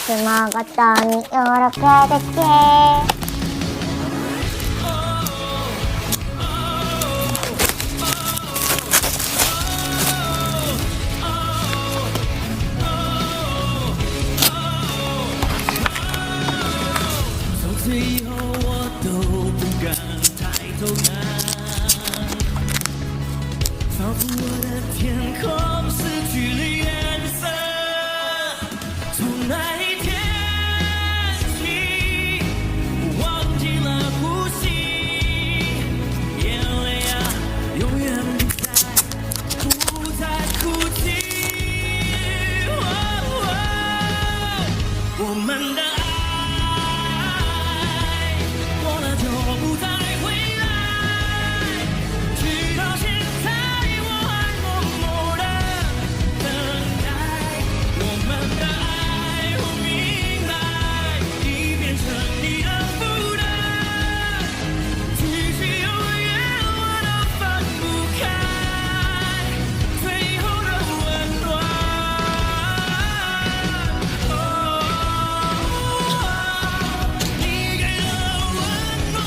스마 갔더니 이렇게 됐지.以后我都不敢抬头看，仿佛我的天空失去了颜色。从那一天起，我忘记了呼吸，眼泪啊，永远不再哭泣。我们的爱。不再回来，直到现在我还默默地等待。我们的爱，我明白，已变成你的负担，继续永远我都放不开最后的温暖。你给了温暖。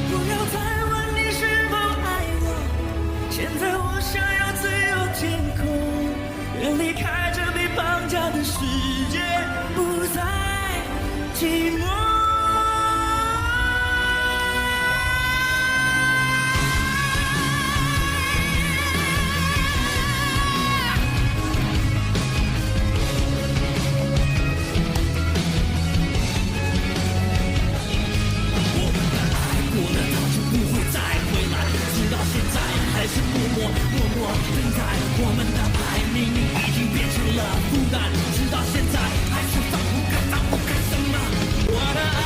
不要再问你是否爱我，现在我想要自由天空，远离开这被绑架的世界，不再寂寞。还是默默等待，我们的爱明明已经变成了负担，直到现在还是放不开什么？我的爱。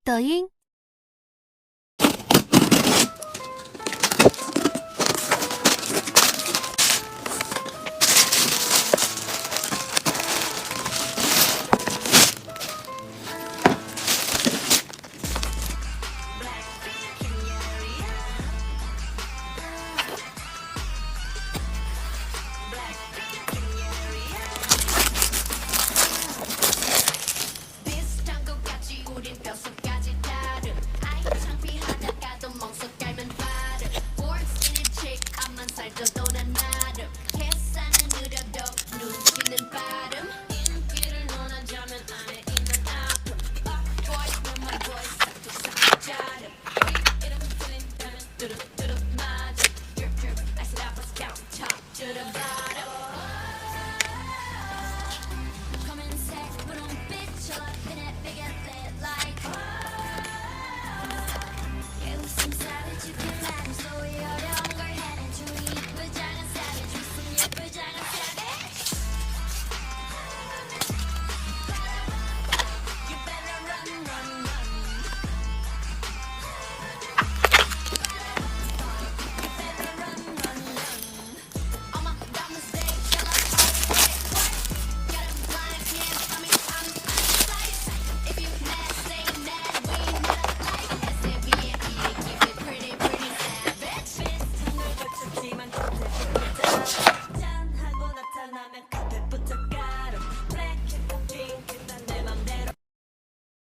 抖音。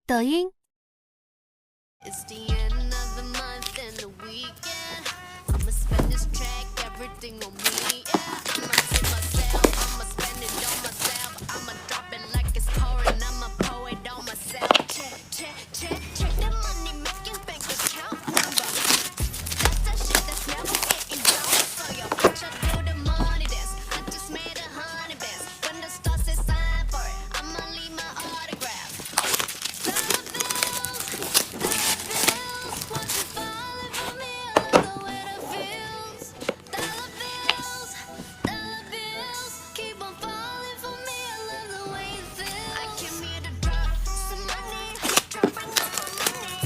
Douyin. It's the end of the month and the weekend. I'ma spend this track, everything on me. Yeah, I'ma take myself, I'ma spend it on myself. I'ma drop it like it's pouring, I'ma pour it on myself. Check, check, check, check the money making bank account number. That's the shit that's never getting down. So your bitch, I do the money dance. I just made 100 bands. When the stars say sign for it, I'ma leave my autograph. Dollar bills, watch it falling for me. I love the way that feels. Dollar bills, keep on falling for me. I love the way it feels. I came here to drop some money, dropping all my money.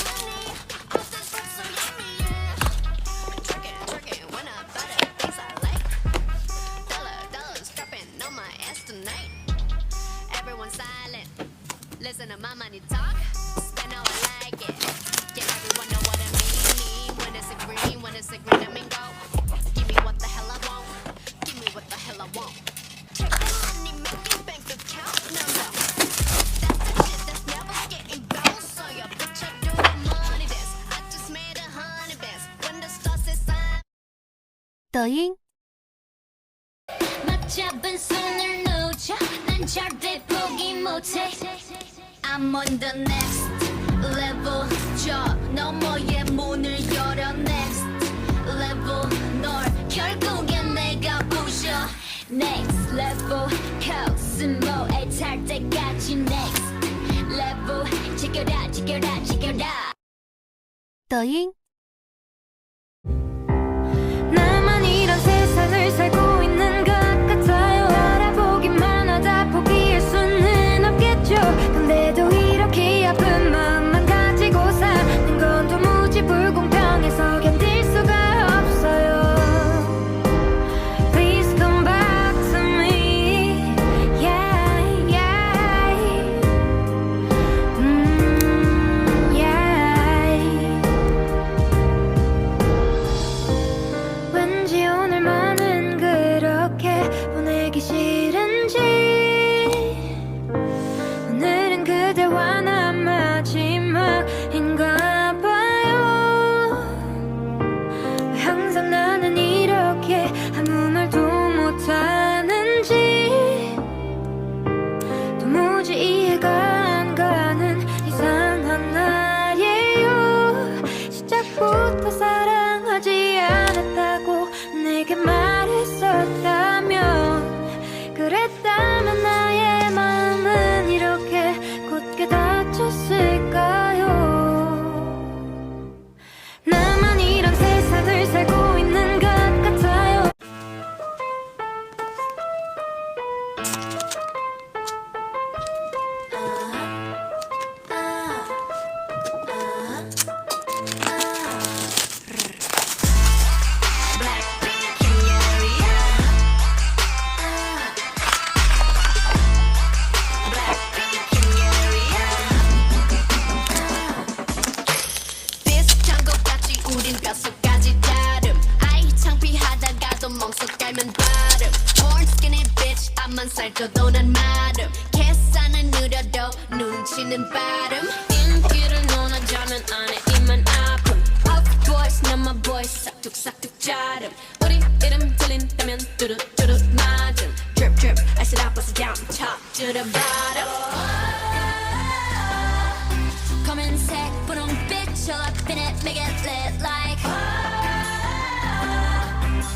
Money, off this work so yummy, yeah. Twerking, when I buy the things I like. Dollars dropping on my ass tonight. Everyone silent. Listen to my money talk. Spend how I like it. Yeah, everyone know what I mean. When it's a green, I mean go. Give me what the hell I want. Give me what the hell I want. Check the money making bank account number. That's the shit that's never getting bounced. So your bitch, I do the money dance. I just made 100 bands. When the stars say sign. Douyin. 맞잡은 손을 놓자 난 절대 포기 못해 I'm on the next level 저 너머의 문을 열어 next level 널 결국엔 내가 부셔 next level 코스모에 탈 때까지 next level 지켜라 Douyin. 나만 이런 세상을 살고 있는 것 같아요. 알아보기만 하다 포기할 수는 없겠죠. 근데도 이렇게 아픈 마음만 가지고 사는 건 도무지 불공평해서 견딜 수가 없어요. Please come back to me. Yeah, yeah. Yeah. 왠지 오늘만은 그렇게 보내기 싫은지 오늘은 그대와 나 마지막인가 봐요. 왜 항상 나는 이렇게 아무 말도 못하는지 도무지 이해가 안 가는 이상한 날이에요. 시작부터 사랑하지 않았다고 내게 말했었다면 그랬다면 나의 마음은 이렇게 굳게 닫혔을까요? 나만 이런 세상을 살고 있는 것 같아요. 비슷한 것 같지 우린 뼛속까지 다름 아이 창피하다가도 멍석 깔면 발음 Born skinny bitch 앞만 살쪄도 난 마름 계산은 느려도 눈치는 빠름 인기를 논하자면 안에 입만 아픔 Of course 난 my boy 싹둑싹둑 자름 우리 이름 들린다면 뚜루뚜루 맞음 Drip drip I said I bust it down top to the bottom 검은색 분홍빛 all up in it make it lit like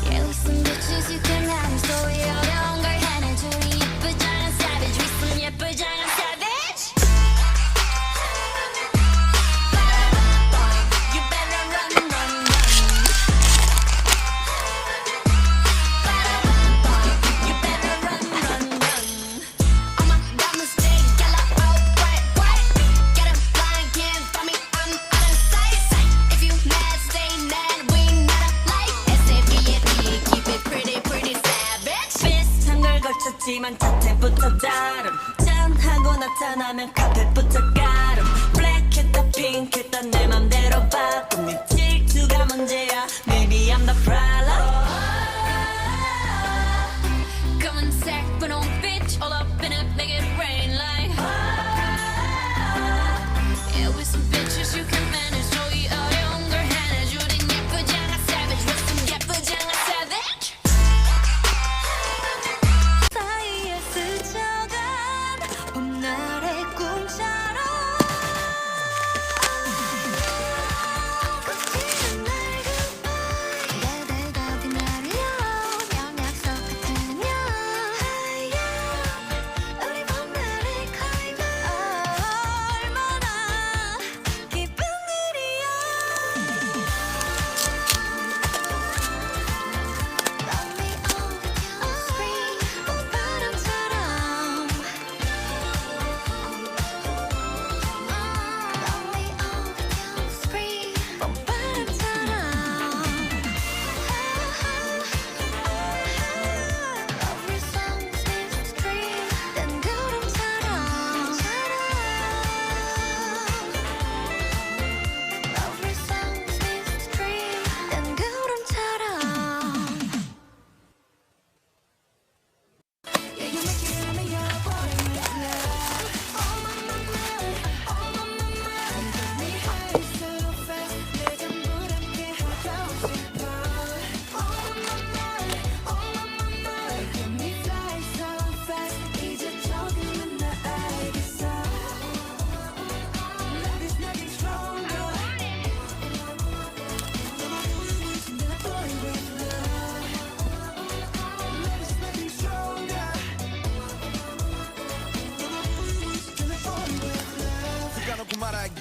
Yeah we some bitches you can run so we 어려운 걸 해내줘 우리 예쁘잖아 savage we some 예쁘잖아 savage You better run run run You better run run run All my diamonds stay yellow oh bright bright Get 'em blind can't find me I'm out of sight If you mad stay mad we not alike S-A-V-E-D keep it pretty pretty savage 비슷한 걸 걸쳤지만 자태부터 다름 짠하고 나타나면 카펫부터 가름 블랙했다 핑크했다 내 맘대로 바꿈 네 질투가 문제야 Maybe I'm the problem 검은색 분홍빛 all up in it make it rain like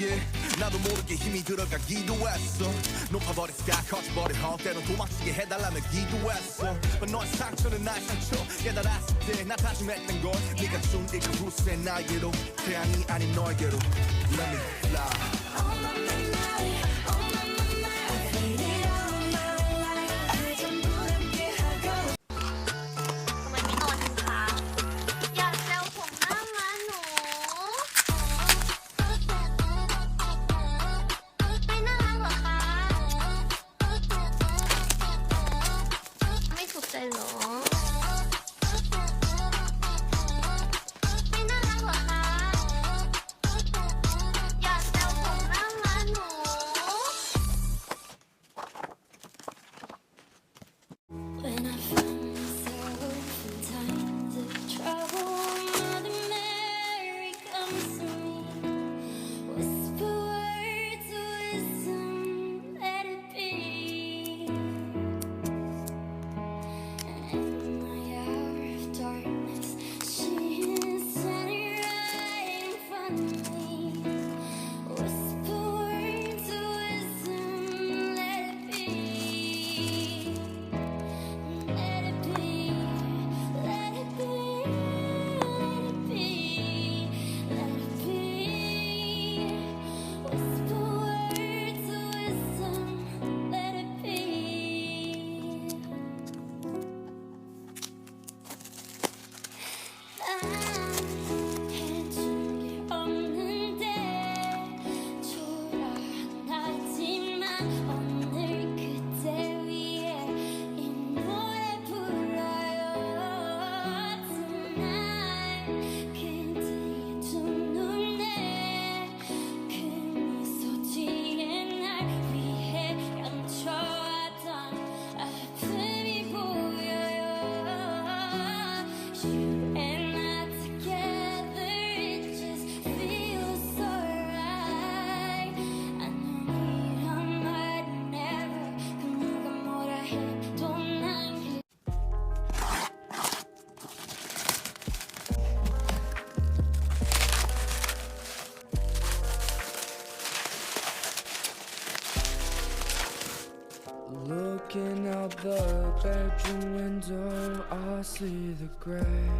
yeah. 나도 모르게 힘이 들어가기도 했어. 높아버린 sky 커져버린 헛 때론 도망치게 해달라며 기도했어. 너의 상처는 나의 상처 깨달았을 때 나 다짐했던 걸 네가 준 이 그 후세 나에게로 태양이 아닌 너에게로 Let me fly. When I find myself in times of trouble, Mother Mary comes to me. Whisper words of wisdom, let it be. And in my hour of darkness, she is standing right in front of me. Whisper words of wisdom, let it be. Let it be, let it be, let it be, let it be. Whisper words of wisdom, let it be. 해줄 게 없는데 초라하지만 오늘 그대 위해 이 노래 불러요. Tonight 그대의 두 눈에 그 미소 뒤에 날 위해 감춰왔던 아픔이 보여요. You and I together, it just feels so right. I know 이런 말 never 그 누가 뭐라 해도 난 Looking out the bedroom window, I see the gray.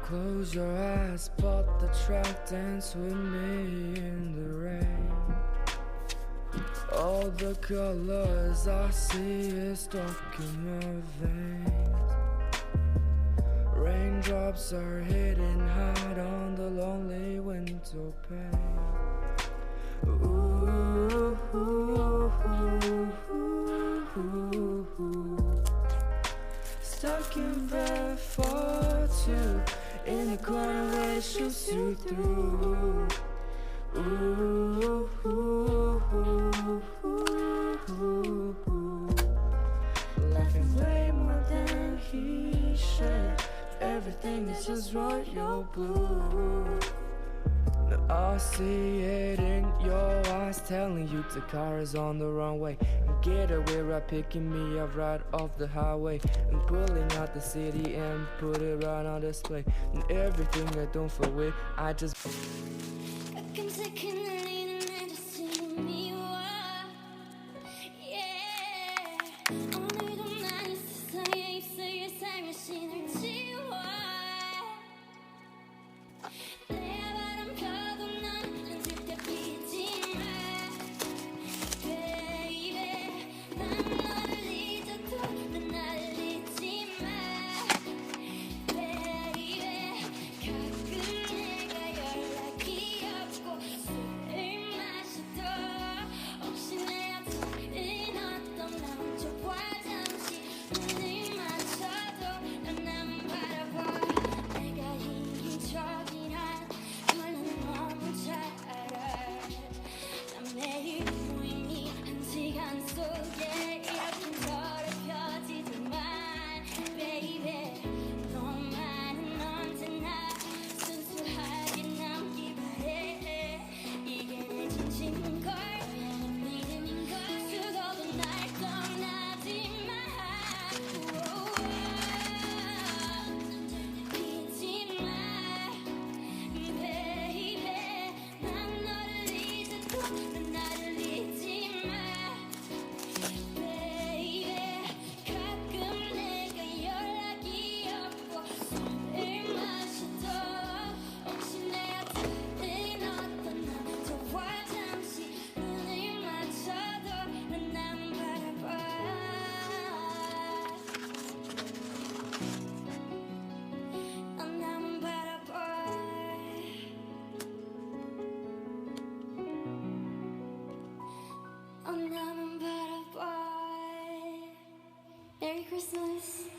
Close your eyes, but the track dance with me in the rain. All the colors I see is stuck in my veins. Raindrops are hitting hard on the lonely window pane. Ooh, stuck in bed for two, in the corner where shoots you through. Ooh, laughing way more than he should. Everything is just royal blue. Now I see it in your eyes, telling you the car is on the wrong way. And get away, right, picking me up right off the highway, and pulling out the city and put it right on display. And everything I don't feel with, I just 가끔씩 흔들리는 내 가슴이 와. Yeah. 오늘도 난 이 세상에 입술에 살며시 널 지워. 내 바람 펴도 넌 절대 피지 마. Baby, 난 너를 잊어도 난 날 잊지 마. Baby, 가끔 내가 연락이 없고 술을 마셔도 혹시 내 앞에 어떤 남자와 잠시 눈을 맞춰도 난 Christmas.